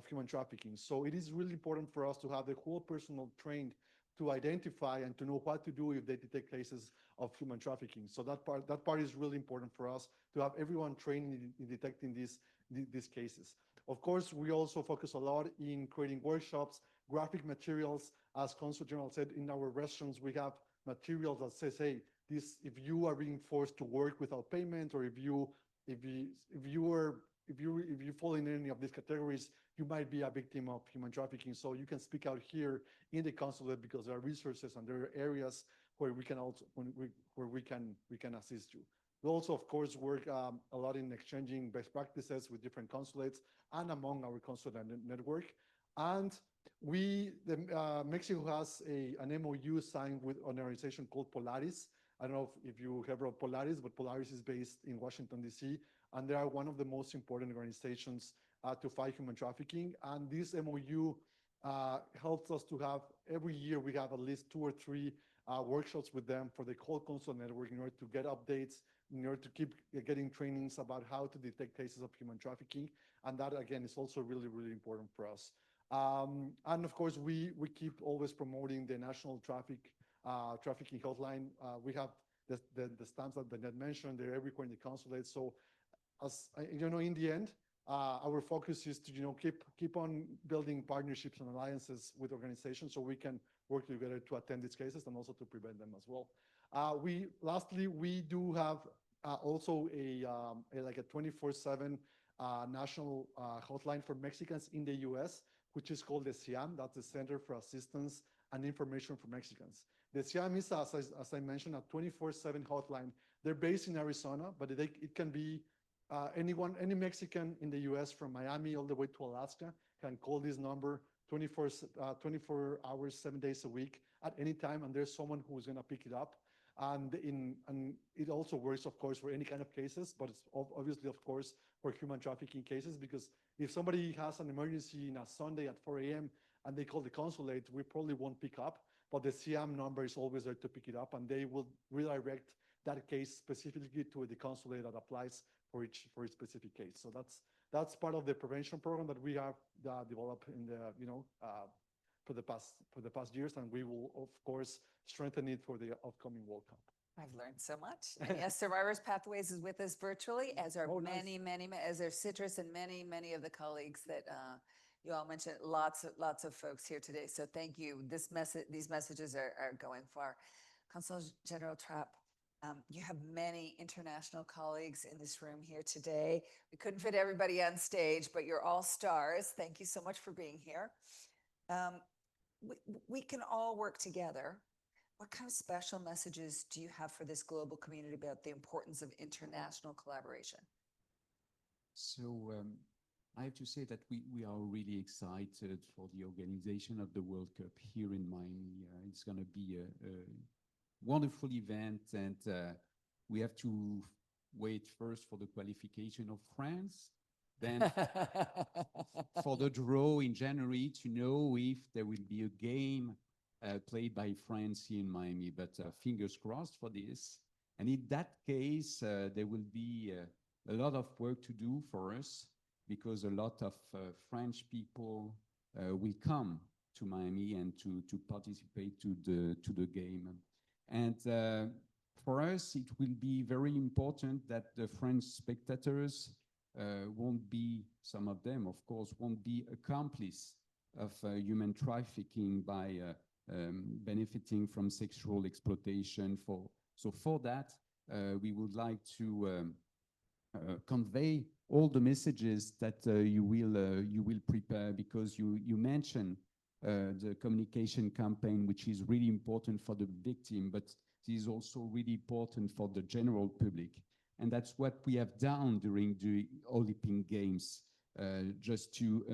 human trafficking. So it is really important for us to have the whole personnel trained to identify and to know what to do if they detect cases of human trafficking. So that part is really important for us, to have everyone trained in detecting these cases. Of course, we also focus a lot in creating workshops, graphic materials. As Consul General said, in our restaurants, we have materials that says, hey, if you are being forced to work without payment, or if you fall in any of these categories, you might be a victim of human trafficking. So you can speak out here in the consulate, because there are resources and there are areas where we can assist you. We also, of course, work a lot in exchanging best practices with different consulates and among our consulate network. And Mexico has an MOU signed with an organization called Polaris. I don't know if you have heard of Polaris, but Polaris is based in Washington, D.C., and they are one of the most important organizations to fight human trafficking. And this MOU helps us to have, every year we have at least 2 or 3 workshops with them for the whole consular network, in order to get updates, in order to keep getting trainings about how to detect cases of human trafficking. And that, again, is also really, really important for us. And of course, we keep always promoting the national trafficking hotline. We have the stamps that Danielle mentioned. They're everywhere in the consulate. So, as in the end, our focus is to keep on building partnerships and alliances with organizations, so we can work together to attend these cases and also to prevent them as well. Lastly, we do have also like a 24/7 national hotline for Mexicans in the U.S., which is called the CIAM. That's the Center for Assistance and Information for Mexicans. The CIAM is, as I mentioned, a 24/7 hotline. They're based in Arizona, but it can be any Mexican in the U.S. from Miami all the way to Alaska can call this number 24 hours, 7 days a week at any time, and there's someone who's going to pick it up. And it also works, of course, for any kind of cases, but it's obviously, of course, for human trafficking cases, because if somebody has an emergency on a Sunday at 4 a.m. and they call the consulate, we probably won't pick up, but the CIAM number is always there to pick it up, and they will redirect that case specifically to the consulate that applies for each specific case. So that's part of the prevention program that we have developed in the for the past years, and we will of course strengthen it for the upcoming World Cup. I've learned so much. And yes, Survivors Pathways is with us virtually, as are Nice. as are Citrus and many of the colleagues that you all mentioned. Lots of folks here today. So thank you. These messages are going far. Consul General Trapp, you have many international colleagues in this room here today. We couldn't fit everybody on stage, but you're all stars. Thank you so much for being here. We can all work together. What kind of special messages do you have for this global community about the importance of international collaboration? So I have to say that we are really excited for the organization of the World Cup here in Miami. It's going to be a wonderful event, and we have to wait first for the qualification of France, then for the draw in January to know if there will be a game played by France here in Miami, but fingers crossed for this. And in that case, there will be a lot of work to do for us, because a lot of French people will come to Miami and to participate to the game. And for us, it will be very important that the French spectators won't be, some of them, of course, won't be accomplices of human trafficking by benefiting from sexual exploitation. So for that, we would like to convey all the messages that you will prepare, because you mentioned the communication campaign, which is really important for the victim, but it is also really important for the general public. And that's what we have done during the Olympic Games, just to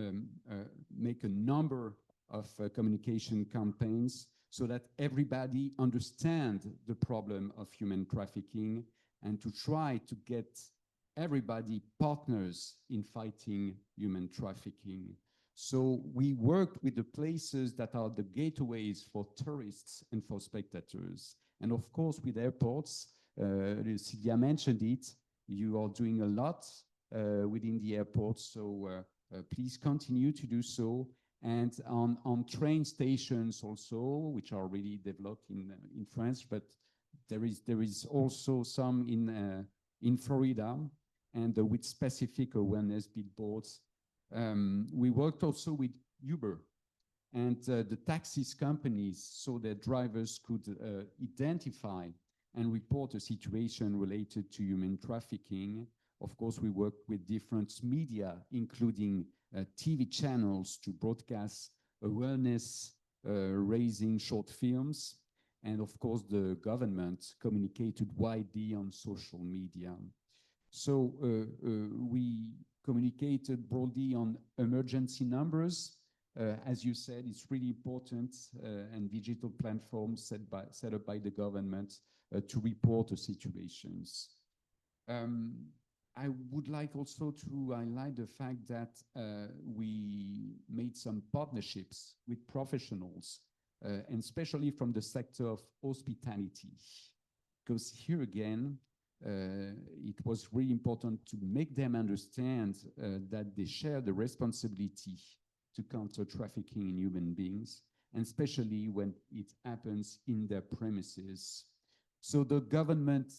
make a number of communication campaigns so that everybody understands the problem of human trafficking, and to try to get everybody partners in fighting human trafficking. So we worked with the places that are the gateways for tourists and for spectators. And of course, with airports, Sylvia mentioned it, you are doing a lot within the airports, so please continue to do so. And on train stations also, which are really developed in France, but there is also some in Florida, and with specific awareness billboards. We worked also with Uber and the taxis companies, so that drivers could identify and report a situation related to human trafficking. Of course, we work with different media, including TV channels, to broadcast awareness, raising short films. And of course, the government communicated widely on social media. So we communicated broadly on emergency numbers. As you said, it's really important, and digital platforms set up by the government to report the situations. I would like also to highlight the fact that we made some partnerships with professionals, and especially from the sector of hospitality, because here again, it was really important to make them understand that they share the responsibility to counter trafficking in human beings, and especially when it happens in their premises. So the government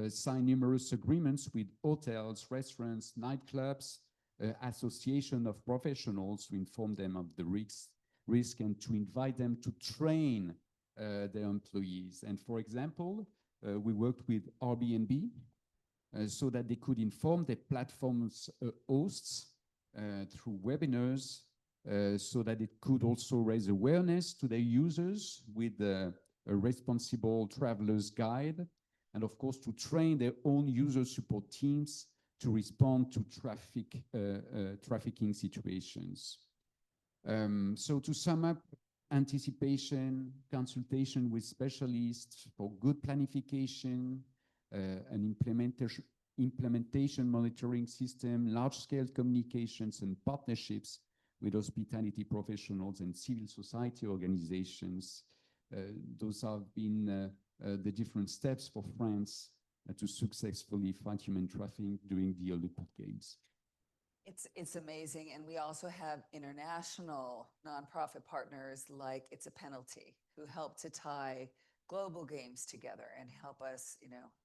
signed numerous agreements with hotels, restaurants, nightclubs, association of professionals, to inform them of the risk and to invite them to train their employees. And for example, we worked with Airbnb so that they could inform their platform's hosts through webinars so that it could also raise awareness to their users with a responsible traveler's guide, and of course to train their own user support teams to respond to trafficking situations. So to sum up, anticipation, consultation with specialists for good planification, an implementation monitoring system, large-scale communications and partnerships with hospitality professionals and civil society organizations. Those have been the different steps for France to successfully fight human trafficking during the Olympic Games. It's amazing. And we also have international nonprofit partners like It's a Penalty, who help to tie global games together and help us,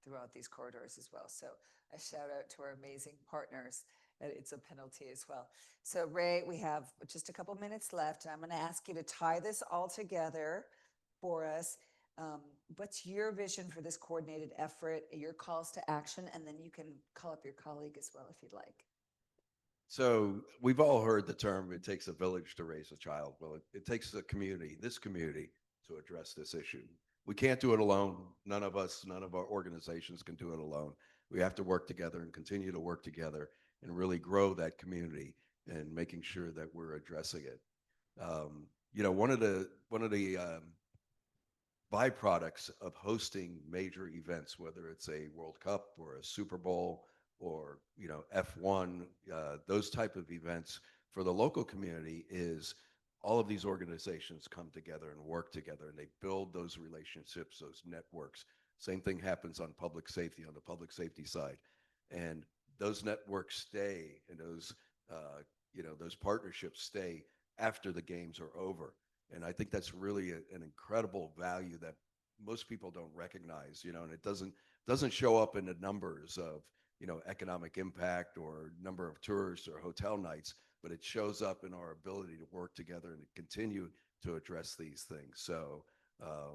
throughout these corridors as well. So a shout out to our amazing partners at It's a Penalty as well. So Ray, we have just a couple minutes left, and I'm going to ask you to tie this all together for us. What's your vision for this coordinated effort, your calls to action, and then you can call up your colleague as well if you'd like. So we've all heard the term, it takes a village to raise a child. Well, it takes a community, this community, to address this issue. We can't do it alone. None of us, none of our organizations can do it alone. We have to work together and continue to work together and really grow that community and making sure that we're addressing it. One of the byproducts of hosting major events, whether it's a World Cup or a Super Bowl or F1, those type of events for the local community, is all of these organizations come together and work together, and they build those relationships, those networks. Same thing happens on public safety, on the public safety side, and those networks stay, and those partnerships stay after the games are over. And I think that's really an incredible value that most people don't recognize, and it doesn't show up in the numbers of economic impact or number of tourists or hotel nights, but it shows up in our ability to work together and to continue to address these things. So, I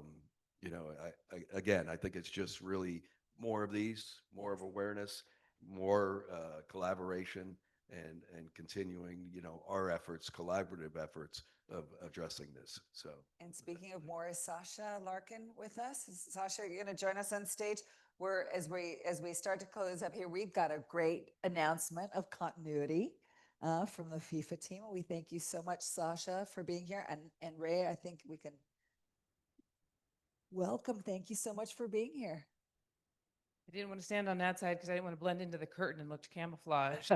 think it's just really more of these, more of awareness, more collaboration, and continuing, our efforts, collaborative efforts of addressing this. So. And speaking of more, is Sasha Larkin with us? Sasha, you're going to join us on stage. As we start to close up here, we've got a great announcement of continuity from the FIFA team. We thank you so much, Sasha, for being here. And Ray, I think we can welcome. Thank you so much for being here. I didn't want to stand on that side because I didn't want to blend into the curtain and look camouflaged.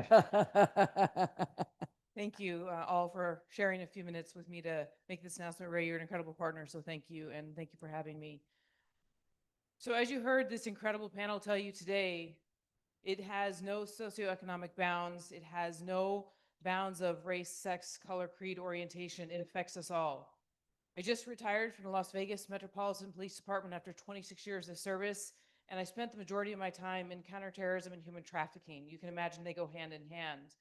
Thank you all for sharing a few minutes with me to make this announcement. Ray, you're an incredible partner, so thank you, and thank you for having me. So as you heard this incredible panel tell you today, it has no socioeconomic bounds. It has no bounds of race, sex, color, creed, orientation. It affects us all. I just retired from the Las Vegas Metropolitan Police Department after 26 years of service, and I spent the majority of my time in counterterrorism and human trafficking. You can imagine they go hand in hand.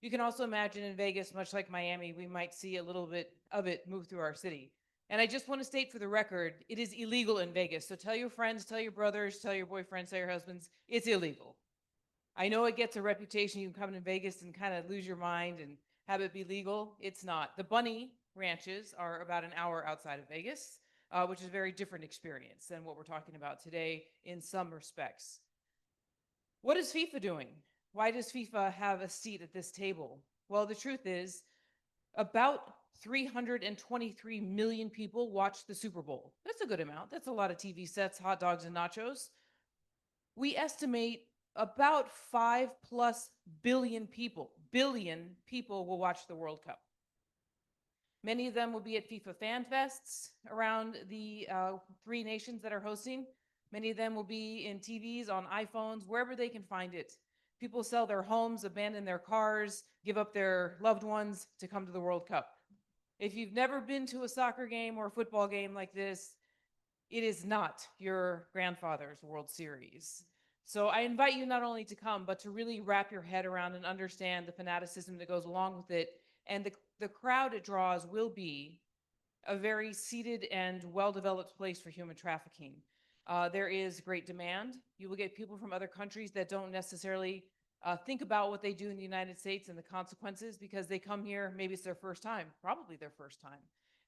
You can also imagine in Vegas, much like Miami, we might see a little bit of it move through our city. And I just want to state for the record, it is illegal in Vegas. So tell your friends, tell your brothers, tell your boyfriends, tell your husbands, it's illegal. I know it gets a reputation. You can come to Vegas and kind of lose your mind and have it be legal. It's not. The bunny ranches are about an hour outside of Vegas, which is a very different experience than what we're talking about today in some respects. What is FIFA doing? Why does FIFA have a seat at this table? Well, the truth is, about 323 million people watch the Super Bowl. That's a good amount. That's a lot of TV sets, hot dogs, and nachos. We estimate about 5+ billion people will watch the World Cup. Many of them will be at FIFA Fan Fests around the 3 nations that are hosting. Many of them will be in TVs, on iPhones, wherever they can find it. People sell their homes, abandon their cars, give up their loved ones to come to the World Cup. If you've never been to a soccer game or a football game like this, it is not your grandfather's World Series. So I invite you not only to come, but to really wrap your head around and understand the fanaticism that goes along with it. And the crowd it draws will be a very seated and well-developed place for human trafficking. There is great demand. You will get people from other countries that don't necessarily think about what they do in the United States and the consequences because they come here, maybe it's their first time, probably their first time.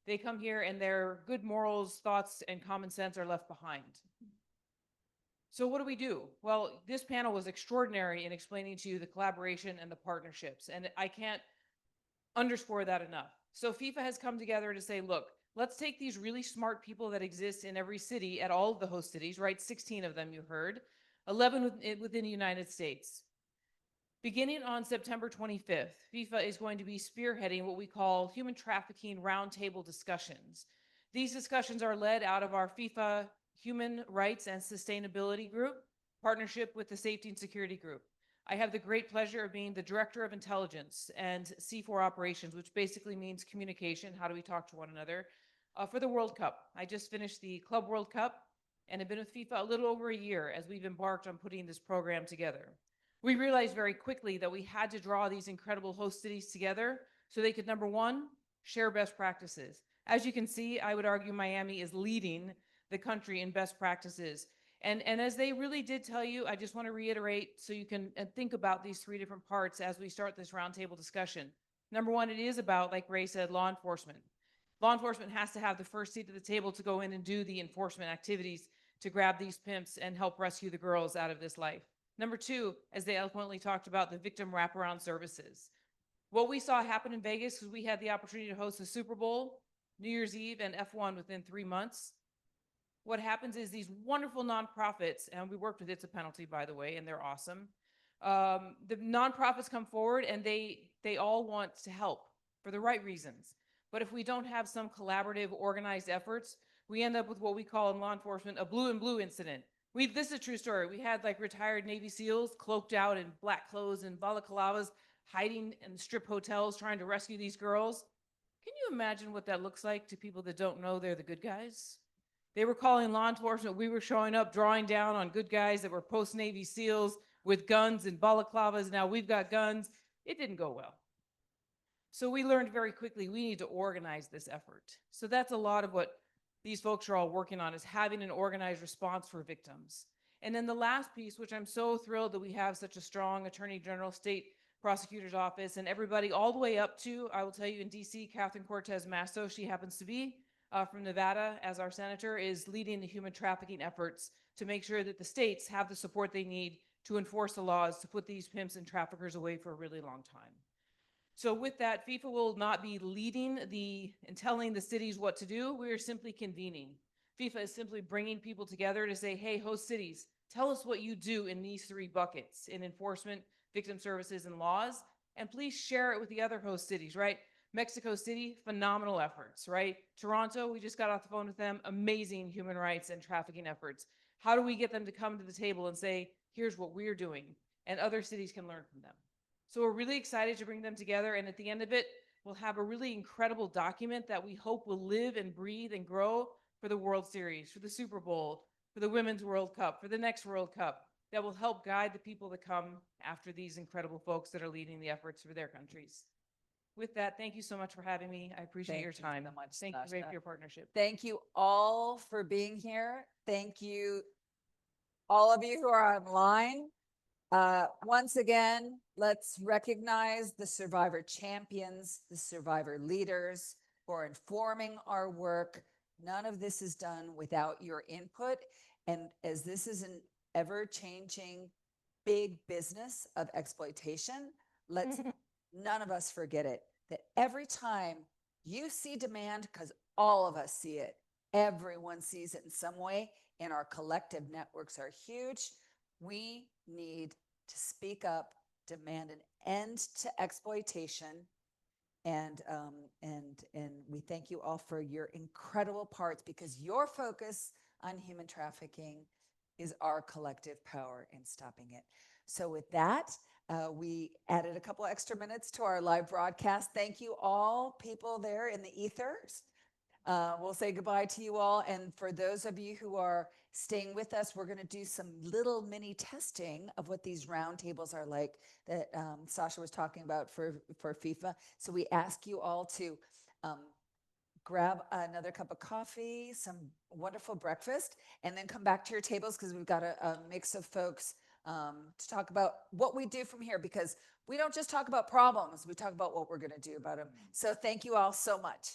They come here and their good morals, thoughts, and common sense are left behind. So what do we do? Well, this panel was extraordinary in explaining to you the collaboration and the partnerships, and I can't underscore that enough. So FIFA has come together to say, look, let's take these really smart people that exist in every city at all of the host cities, right? 16 of them you heard, 11 within the United States. Beginning on September 25th, FIFA is going to be spearheading what we call human trafficking roundtable discussions. These discussions are led out of our FIFA Human Rights and Sustainability Group, partnership with the Safety and Security Group. I have the great pleasure of being the Director of Intelligence and C4 Operations, which basically means communication, how do we talk to one another, for the World Cup. I just finished the Club World Cup and have been with FIFA a little over a year as we've embarked on putting this program together. We realized very quickly that we had to draw these incredible host cities together so they could, number one, share best practices. As you can see, I would argue Miami is leading the country in best practices. And as they really did tell you, I just want to reiterate so you can think about these three different parts as we start this roundtable discussion. Number one, it is about, like Ray said, law enforcement. Law enforcement has to have the first seat at the table to go in and do the enforcement activities to grab these pimps and help rescue the girls out of this life. Number two, as they eloquently talked about, the victim wraparound services. What we saw happen in Vegas, because we had the opportunity to host the Super Bowl, New Year's Eve, and F1 within 3 months. What happens is these wonderful nonprofits, and we worked with It's a Penalty, by the way, and they're awesome. The nonprofits come forward and they all want to help for the right reasons. But if we don't have some collaborative, organized efforts, we end up with what we call in law enforcement a blue and blue incident. This is a true story. We had like retired Navy SEALs cloaked out in black clothes and balaclavas hiding in strip hotels trying to rescue these girls. Can you imagine what that looks like to people that don't know they're the good guys? They were calling law enforcement. We were showing up, drawing down on good guys that were post-Navy SEALs with guns and balaclavas. Now we've got guns. It didn't go well. So we learned very quickly we need to organize this effort. So that's a lot of what these folks are all working on, is having an organized response for victims. And then the last piece, which I'm so thrilled that we have such a strong Attorney General, State Prosecutor's Office, and everybody all the way up to, I will tell you, in DC, Katherine Cortez Masto, she happens to be from Nevada as our senator, is leading the human trafficking efforts to make sure that the states have the support they need to enforce the laws to put these pimps and traffickers away for a really long time. So with that, FIFA will not be leading and telling the cities what to do. We are simply convening. FIFA is simply bringing people together to say, hey, host cities, tell us what you do in these three buckets, in enforcement, victim services, and laws, and please share it with the other host cities, right? Mexico City, phenomenal efforts, right? Toronto, we just got off the phone with them, amazing human rights and trafficking efforts. How do we get them to come to the table and say, here's what we're doing, and other cities can learn from them? So we're really excited to bring them together, and at the end of it, we'll have a really incredible document that we hope will live and breathe and grow for the World Series, for the Super Bowl, for the Women's World Cup, for the next World Cup, that will help guide the people that come after these incredible folks that are leading the efforts for their countries. With that, thank you so much for having me. I appreciate Thank your you time. so much, Thank you Sasha. for your partnership. Thank you all for being here. Thank you, all of you who are online. Once again, let's recognize the survivor champions, the survivor leaders for informing our work. None of this is done without your input. And as this is an ever-changing big business of exploitation, let's none of us forget it, that every time you see demand, because all of us see it, everyone sees it in some way, and our collective networks are huge, we need to speak up, demand an end to exploitation, and we thank you all for your incredible parts, because your focus on human trafficking is our collective power in stopping it. So with that, we added a couple extra minutes to our live broadcast. Thank you all, people there in the ethers. We'll say goodbye to you all. And for those of you who are staying with us, we're going to do some little mini testing of what these roundtables are like that Sasha was talking about for FIFA. So we ask you all to grab another cup of coffee, some wonderful breakfast, and then come back to your tables because we've got a mix of folks to talk about what we do from here, because we don't just talk about problems, we talk about what we're going to do about them. So thank you all so much.